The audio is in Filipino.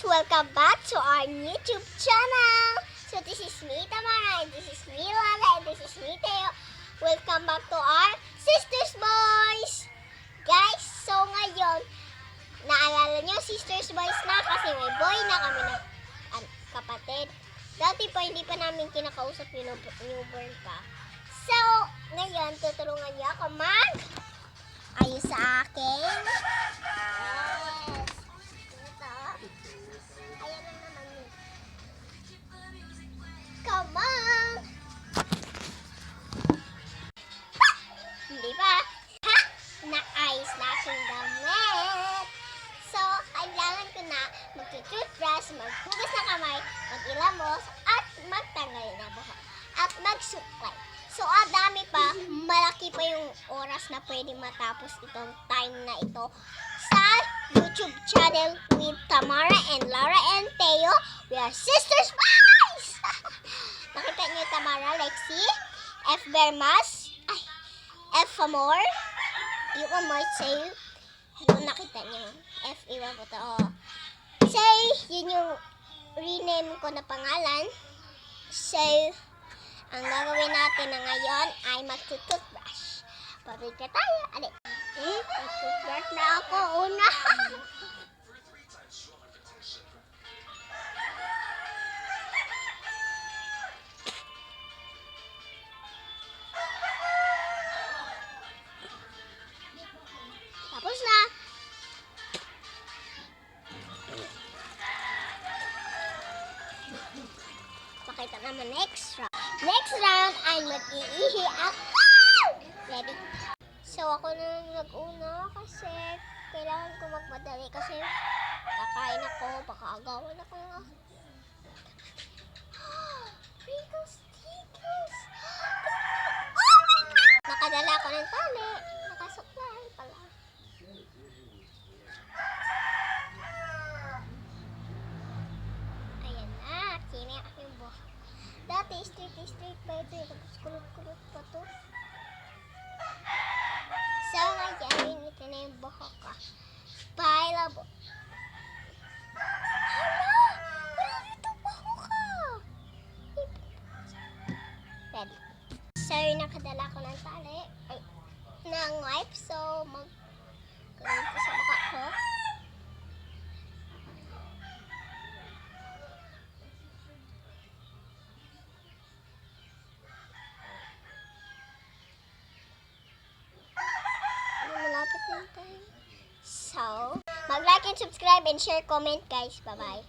Welcome back to our YouTube channel. So this is me, Tamara, and this is me, Lala, and this is me, Teo. Welcome back to our Sisters Boys. Guys, so ngayon, naalala nyo, Sisters Boys na kasi may boy na kami na kapatid. Dati pa, hindi pa namin kinakausap yung newborn pa. So, ngayon, tutulungan niya ako ayos sa akin. Yes. Ito. Ayan na naman yun. Come on! Hindi ba? Ha? Na-ayos na aking damit. So, kailangan ko na mag-toothbrush, maghugas na kamay, mag-ilamos, at magtanggal na buhok. At magsuklay. So, dami pa, malaki pa yung oras na pwede matapos itong time na ito sa YouTube channel with Tamara and Laura and Teo. We are Sisters Boys! Nakita niyo Tamara, Lexi, F. Bermas, F. Amor, yung Amor, say, yung nakita niyo, F. Iwan ko to, say, yun yung rename ko na pangalan. So, ang gagawin natin na ngayon ay mag-toothbrush. Pabig na tayo. Ali. Mag-toothbrush na ako una. Tapos na. Pakita naman next round. Next round ay mag-iihi ako! Ready? So, ako na nag-una kasi kailangan ko magmadali kasi kakain ako, baka agawan ako nga. Wrinkles, tickles! Oh my God! Nakadala ko ng tali. Nakasuklay pala. Ayan na, kinayak yung buhok. Dati, straight pa ito. Tapos kulot-kulot pa to. So, ngayon, ito na yung buhok ko. Pailabo. Hala! Wala ito buhok ko! Ready. So, nakadala ko ng tali. Ay, ng wipe. So, mag-gawin ko sa mukha ko. So, mag-like and subscribe and share, comment guys. Bye-bye.